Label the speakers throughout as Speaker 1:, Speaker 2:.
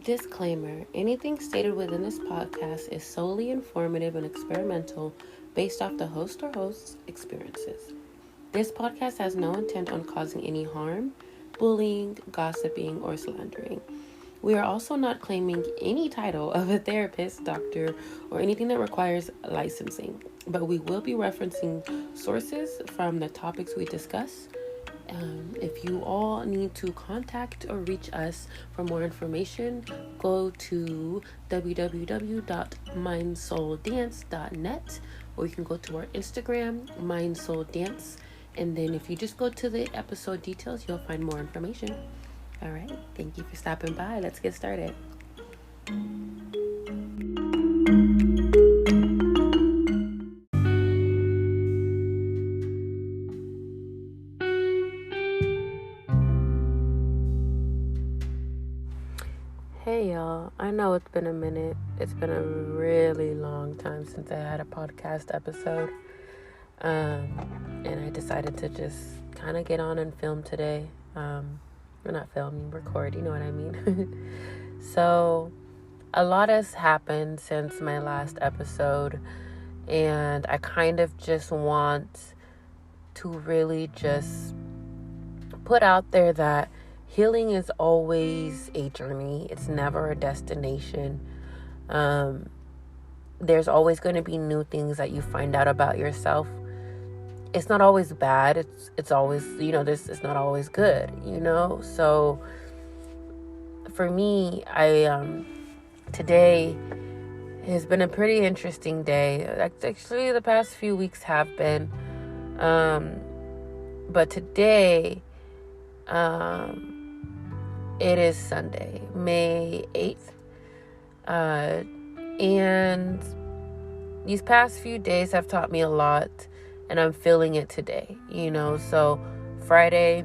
Speaker 1: Disclaimer: anything stated within this podcast is solely informative and experimental based off the host or host's experiences. This podcast has no intent on causing any harm, bullying, gossiping, or slandering. We are also not claiming any title of a therapist, doctor, or anything that requires licensing, but we will be referencing sources from the topics we discuss. If you all need to contact or reach us for more information, go to www.mindsoldance.net, or you can go to our Instagram, mindsouldance, and then if you just go to the episode details, you'll find more information. All right, thank you for stopping by. Let's get started. Hey y'all, I know it's been a minute. It's been a really long time since I had a podcast episode. And I decided to just kind of get on and film today. We're not filming, record, you know what I mean? So a lot has happened since my last episode, and I kind of just want to really just put out there that healing is always a journey. It's never a destination. There's always going to be new things that you find out about yourself. It's not always bad. It's always, it's not always good, So for me, today has been a pretty interesting day. Actually, the past few weeks have been. But today, it is Sunday, May 8th. And these past few days have taught me a lot, and I'm feeling it today, So Friday,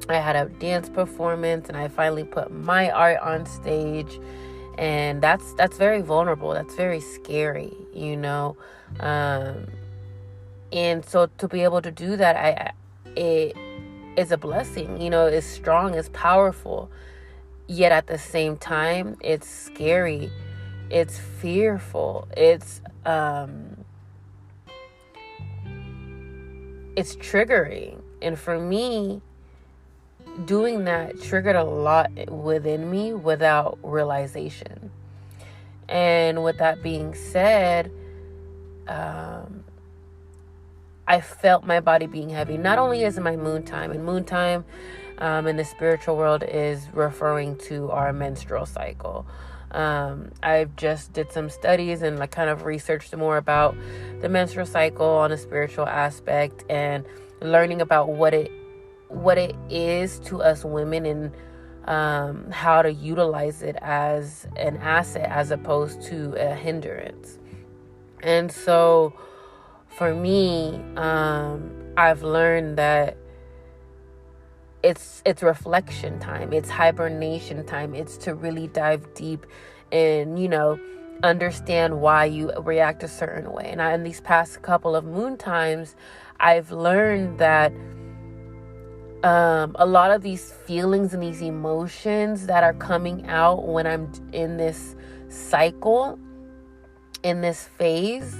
Speaker 1: I had a dance performance, and I finally put my art on stage, and that's very vulnerable. That's very scary, And so to be able to do that, it is a blessing, it's strong, it's powerful. Yet at the same time, it's scary, it's fearful, it's triggering. And for me, doing that triggered a lot within me without realization. And with that being said, I felt my body being heavy. Not only is it my moon time, and moon time in the spiritual world is referring to our menstrual cycle. I've just did some studies and kind of researched more about the menstrual cycle on a spiritual aspect, and learning about what it is to us women, and how to utilize it as an asset as opposed to a hindrance. And so for me, I've learned that it's reflection time, it's hibernation time, it's to really dive deep and, understand why you react a certain way. And in these past couple of moon times, I've learned that a lot of these feelings and these emotions that are coming out when I'm in this cycle, in this phase,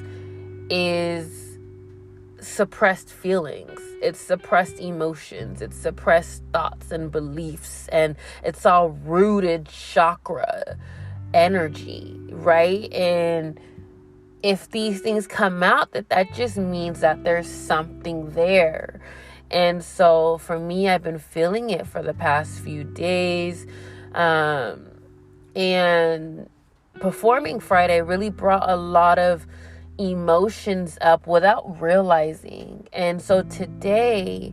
Speaker 1: is suppressed feelings. It's suppressed emotions. It's suppressed thoughts and beliefs. And it's all rooted chakra energy, right? And if these things come out, that just means that there's something there. And so for me, I've been feeling it for the past few days. And performing Friday really brought a lot of emotions up without realizing. And so today,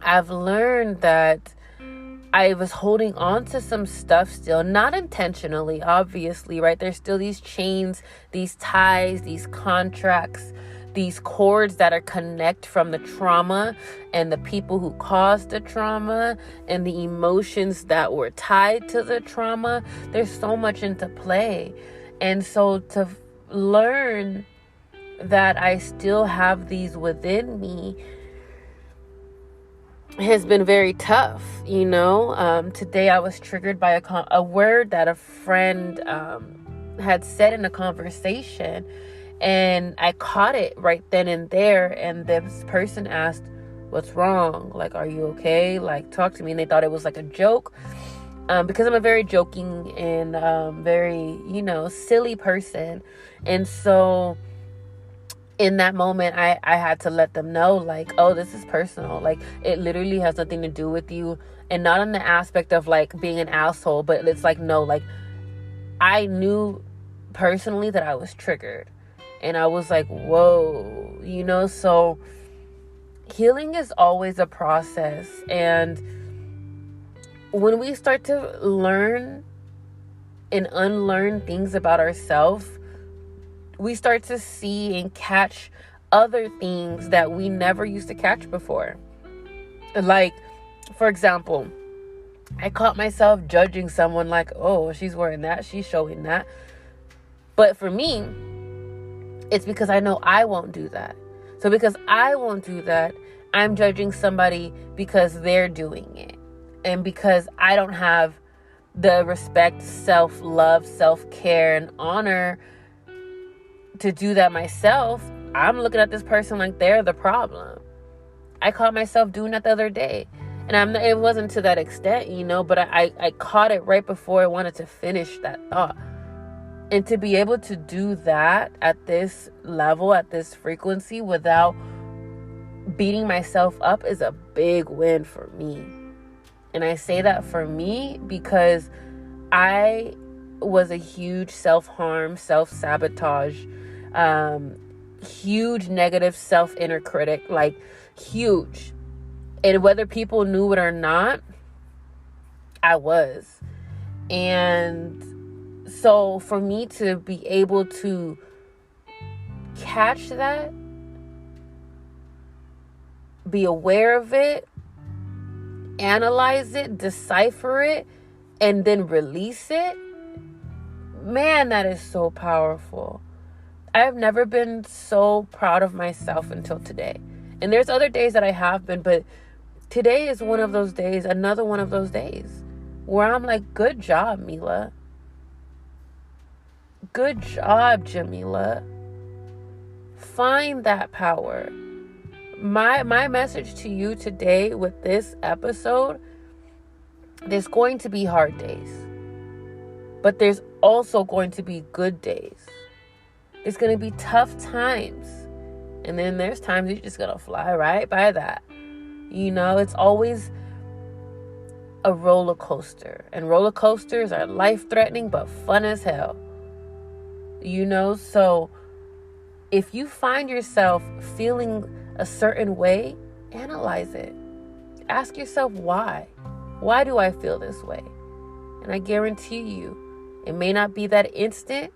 Speaker 1: I've learned that I was holding on to some stuff still, not intentionally, obviously, right? There's still these chains, these ties, these contracts, these cords that are connect from the trauma and the people who caused the trauma and the emotions that were tied to the trauma. There's so much into play. And so to learn that I still have these within me has been very tough. Today I was triggered by a word that a friend had said in a conversation, and I caught it right then and there. And this person asked, "What's wrong? Like, are you okay? Like, talk to me." And they thought it was like a joke, because I'm a very joking and very, silly person. And so in that moment, I had to let them know, like, oh, this is personal. Like, it literally has nothing to do with you. And not in the aspect of like being an asshole, but it's like, no, like, I knew personally that I was triggered. And I was like, whoa, so healing is always a process. And when we start to learn and unlearn things about ourselves, we start to see and catch other things that we never used to catch before. Like, for example, I caught myself judging someone like, oh, she's wearing that, she's showing that. But for me, it's because I know I won't do that. So because I won't do that, I'm judging somebody because they're doing it. And because I don't have the respect, self-love, self-care, and honor to do that myself, I'm looking at this person like they're the problem. I caught myself doing that the other day. And it wasn't to that extent, but I caught it right before I wanted to finish that thought. And to be able to do that at this level, at this frequency, without beating myself up is a big win for me. And I say that for me because I was a huge self-harm, self-sabotage, huge negative self-inner critic, like huge. And whether people knew it or not, I was. And so for me to be able to catch that, be aware of it, analyze it, decipher it, and then release it, man, that is so powerful. I've never been so proud of myself until today. And there's other days that I have been, but today is one of those days, another one of those days, where I'm like, good job, Mila. Good job, Jameelah. Find that power. My message to you today with this episode, there's going to be hard days, but there's also going to be good days. There's going to be tough times, and then there's times you're just going to fly right by that. It's always a roller coaster, and roller coasters are life-threatening but fun as hell. So if you find yourself feeling a certain way, analyze it. Ask yourself why. Why do I feel this way? And I guarantee you, it may not be that instant,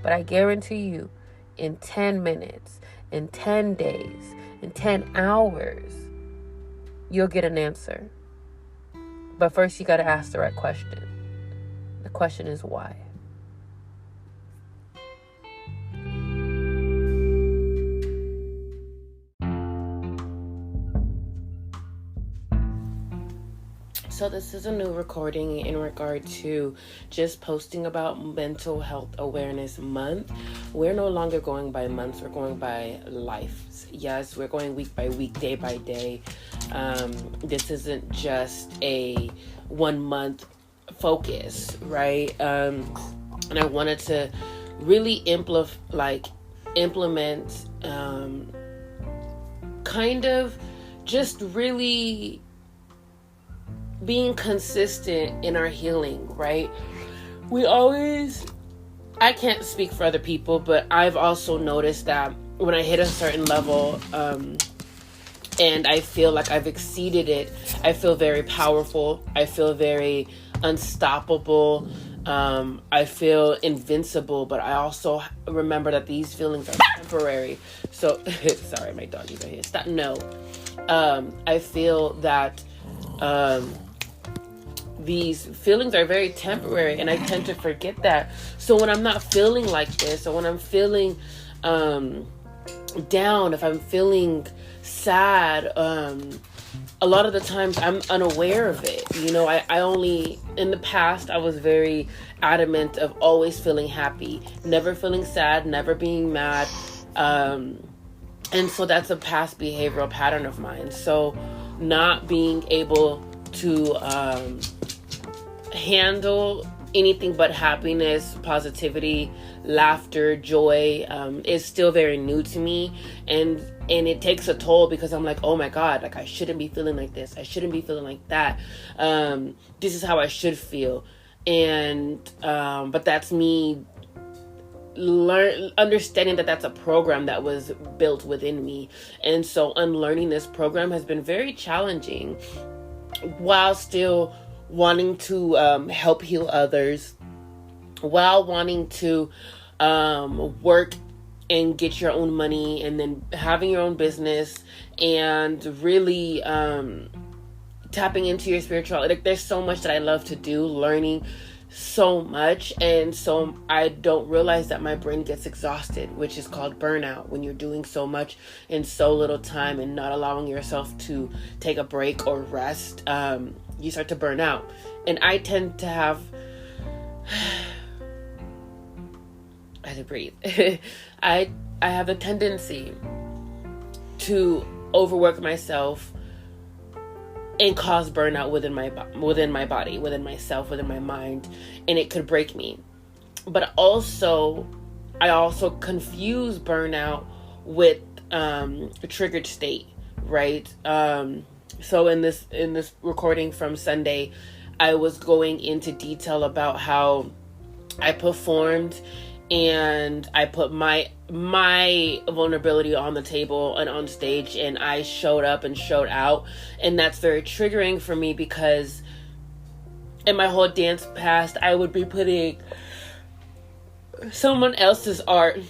Speaker 1: but I guarantee you, in 10 minutes, in 10 days, in 10 hours, you'll get an answer. But first, you got to ask the right question. The question is why. So this is a new recording in regard to just posting about Mental Health Awareness Month. We're no longer going by months, we're going by lives. Yes, we're going week by week, day by day. This isn't just a 1 month focus, right? And I wanted to really implement kind of just really being consistent in our healing, right? I can't speak for other people, but I've also noticed that when I hit a certain level, and I feel like I've exceeded it, I feel very powerful. I feel very unstoppable. I feel invincible, but I also remember that these feelings are temporary. So, sorry, my doggy's right here. Stop. No. I feel that, these feelings are very temporary, and I tend to forget that. So when I'm not feeling like this, or when I'm feeling down, if I'm feeling sad, a lot of the times I'm unaware of it. I only, in the past, I was very adamant of always feeling happy, never feeling sad, never being mad. And so that's a past behavioral pattern of mine. So not being able to handle anything but happiness, positivity, laughter, joy is still very new to me. And it takes a toll, because I'm like, oh my God, like I shouldn't be feeling like this. I shouldn't be feeling like that. This is how I should feel. And but that's me understanding that that's a program that was built within me. And so unlearning this program has been very challenging, while still wanting to help heal others, while wanting to work and get your own money, and then having your own business, and really tapping into your spirituality. Like, there's so much that I love to do, learning so much. And so I don't realize that my brain gets exhausted, which is called burnout, when you're doing so much in so little time and not allowing yourself to take a break or rest. You start to burn out. And I tend to have I had to breathe. I have a tendency to overwork myself and cause burnout within my body, within myself, within my mind, and it could break me. But I also confuse burnout with a triggered state, right? So in this recording from Sunday, I was going into detail about how I performed and I put my vulnerability on the table and on stage, and I showed up and showed out. And that's very triggering for me, because in my whole dance past, I would be putting someone else's art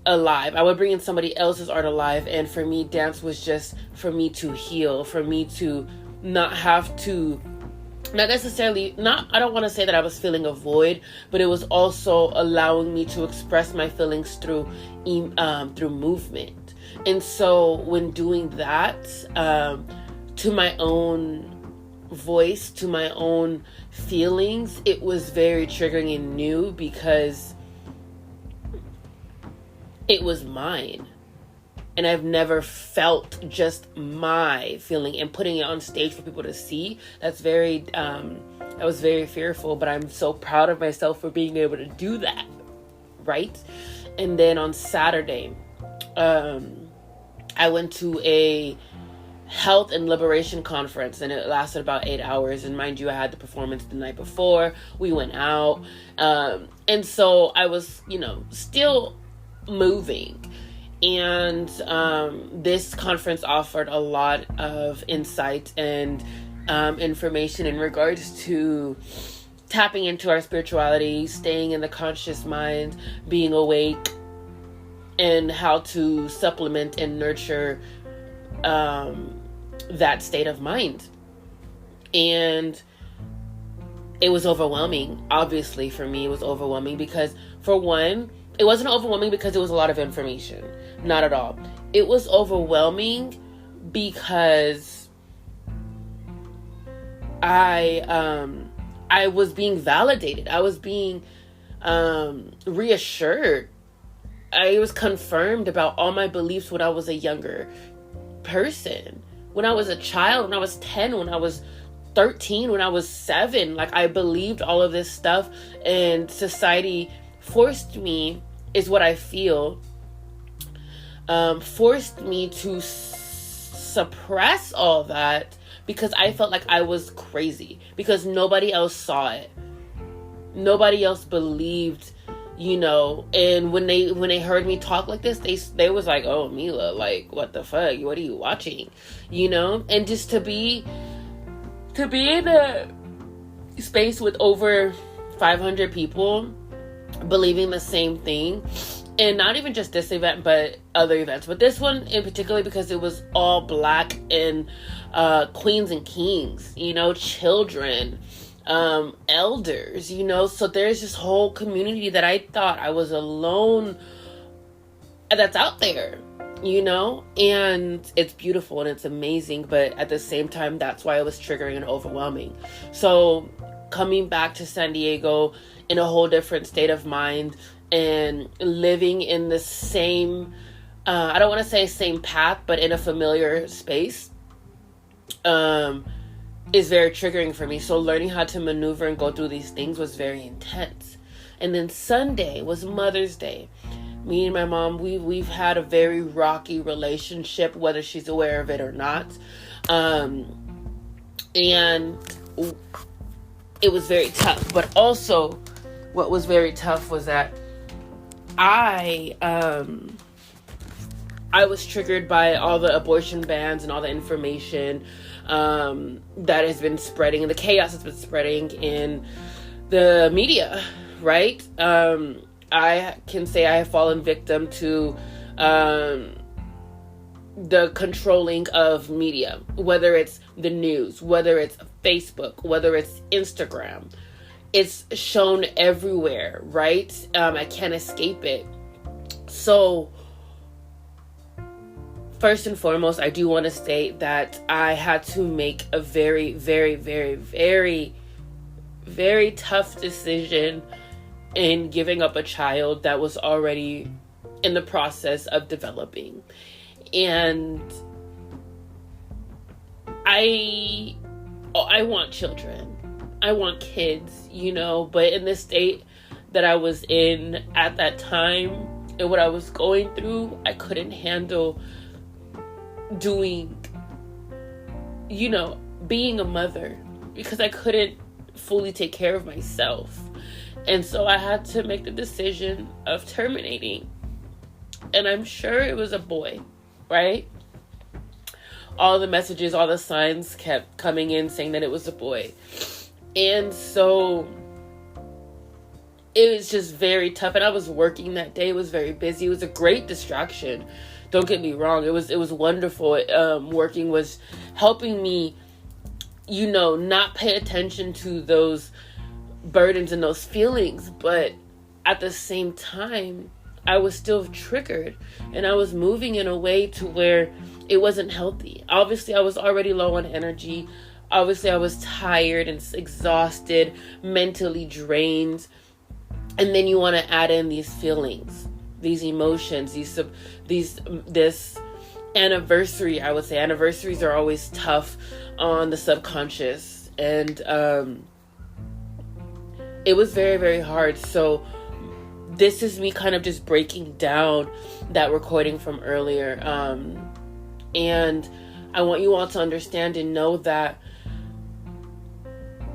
Speaker 1: alive. I would bring in somebody else's art alive. And for me, dance was just for me to heal, for me to not have to, not necessarily, I don't want to say that I was feeling a void, but it was also allowing me to express my feelings through movement. And so when doing that, to my own voice, to my own feelings, it was very triggering and new, because it was mine. And I've never felt just my feeling, and putting it on stage for people to see. I was very fearful, but I'm so proud of myself for being able to do that. Right. And then on Saturday, I went to a health and liberation conference, and it lasted about 8 hours. And mind you, I had the performance the night before. We went out. And so I was, still moving. And this conference offered a lot of insight and information in regards to tapping into our spirituality, staying in the conscious mind, being awake, and how to supplement and nurture that state of mind. And it was overwhelming. Obviously, for me, it was overwhelming because, for one, it wasn't overwhelming because it was a lot of information. Not at all. It was overwhelming because I was being validated. I was being reassured. I was confirmed about all my beliefs when I was a younger person. When I was a child, when I was 10, when I was 13, when I was 7, like, I believed all of this stuff, and society forced me, is what I feel, forced me to suppress all that, because I felt like I was crazy, because nobody else saw it. Nobody else believed, and when they heard me talk like this, they was like, oh, Mila, like, what the fuck? What are you watching? And just to be in a space with over 500 people believing the same thing, and not even just this event, but other events, but this one in particular, because it was all Black and queens and kings, children, elders, so there's this whole community that I thought I was alone that's out there. and it's beautiful and it's amazing, but at the same time, that's why it was triggering and overwhelming. So coming back to San Diego in a whole different state of mind and living in the same, I don't want to say same path, but in a familiar space, is very triggering for me. So learning how to maneuver and go through these things was very intense. And then Sunday was Mother's Day. Me and my mom, we've had a very rocky relationship, whether she's aware of it or not. And it was very tough. But also, what was very tough was that I was triggered by all the abortion bans and all the information that has been spreading and the chaos that's been spreading in the media, right? I can say I have fallen victim to the controlling of media, whether it's the news, whether it's Facebook, whether it's Instagram. It's shown everywhere, right? I can't escape it. So, first and foremost, I do want to state that I had to make a very, very, very, very, very tough decision in giving up a child that was already in the process of developing. And I want children. I want kids, but in the state that I was in at that time and what I was going through, I couldn't handle doing, being a mother because I couldn't fully take care of myself. And so I had to make the decision of terminating. And I'm sure it was a boy, right? All the messages, all the signs kept coming in saying that it was a boy. And so it was just very tough. And I was working that day. It was very busy. It was a great distraction. Don't get me wrong. It was wonderful. Working was helping me, not pay attention to those burdens and those feelings. But at the same time, I was still triggered. And I was moving in a way to where it wasn't healthy. Obviously, I was already low on energy. Obviously, I was tired and exhausted, mentally drained. And then you want to add in these feelings, these emotions, this anniversary. I would say anniversaries are always tough on the subconscious. And it was very, very hard. So this is me kind of just breaking down that recording from earlier. And I want you all to understand and know that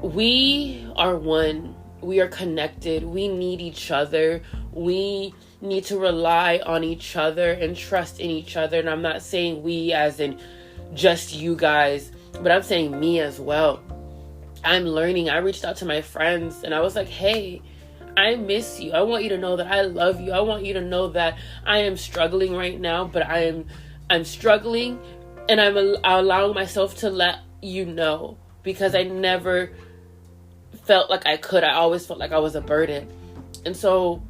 Speaker 1: we are one. We are connected. We need each other. We need to rely on each other and trust in each other. And I'm not saying we as in just you guys, but I'm saying me as well. I'm learning. I reached out to my friends and I was like, hey, I miss you. I want you to know that I love you. I want you to know that I am struggling right now, but I'm struggling and I'm allowing myself to let you know because I never felt like I could. I always felt like I was a burden. And so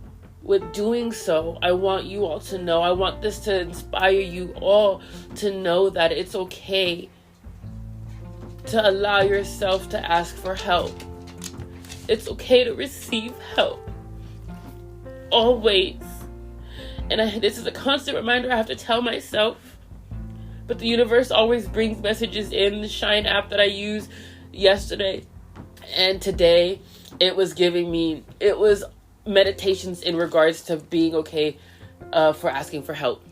Speaker 1: with doing so, I want you all to know, I want this to inspire you all to know that it's okay to allow yourself to ask for help. It's okay to receive help. Always. And this is a constant reminder I have to tell myself. But the universe always brings messages in. The Shine app that I used yesterday and today, it was meditations in regards to being okay for asking for help.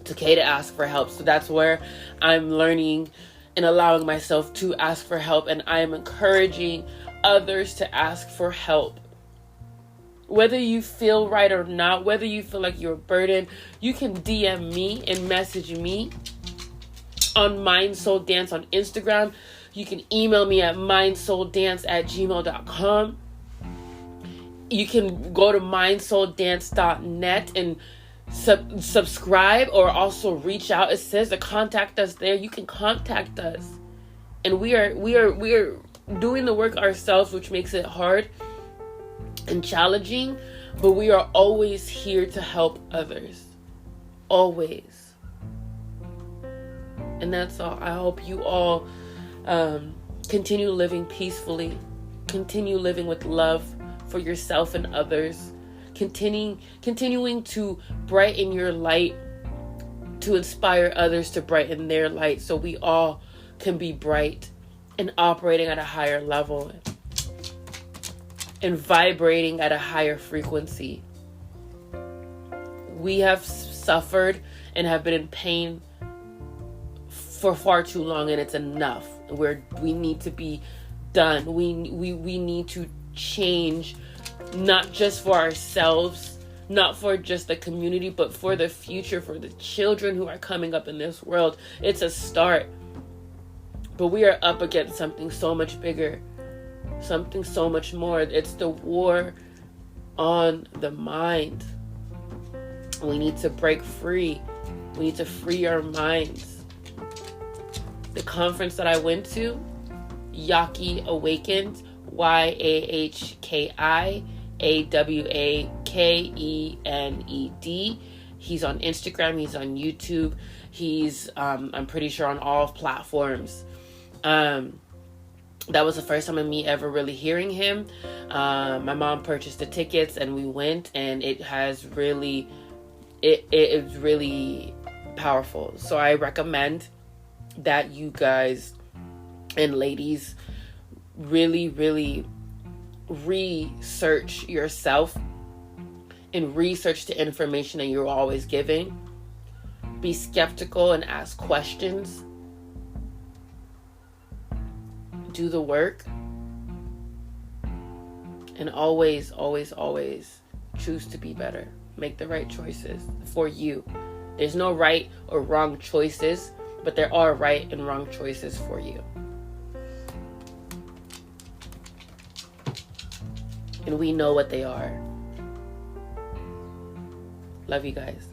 Speaker 1: It's okay to ask for help. So that's where I'm learning and allowing myself to ask for help. And I am encouraging others to ask for help. Whether you feel right or not, whether you feel like you're a burden, you can DM me and message me on Mind Soul Dance on Instagram. You can email me at mindsouldance@gmail.com. You can go to mindsouldance.net and subscribe or also reach out. It says to contact us there. You can contact us. And we are doing the work ourselves, which makes it hard and challenging, but we are always here to help others. Always. And that's all. I hope you all continue living peacefully, continue living with love for yourself and others, continuing to brighten your light, to inspire others to brighten their light, so we all can be bright and operating at a higher level and vibrating at a higher frequency. We have suffered and have been in pain for far too long, and it's enough. We need to be done. We need to change, not just for ourselves, not for just the community, but for the future, for the children who are coming up in this world. It's a start, but we are up against something so much bigger, something so much more. It's the war on the mind. We need to break free. We need to free our minds. The conference that I went to, Yaki Awakened, YAHKIAWAKENED. He's on Instagram. He's on YouTube. He's, I'm pretty sure, on all platforms. That was the first time of me ever really hearing him. My mom purchased the tickets and we went, and it is really powerful. So I recommend that you guys and ladies really, really research yourself and research the information that you're always giving. Be skeptical and ask questions. Do the work. And always, always, always choose to be better. Make the right choices for you. There's no right or wrong choices, but there are right and wrong choices for you. And we know what they are. Love you guys.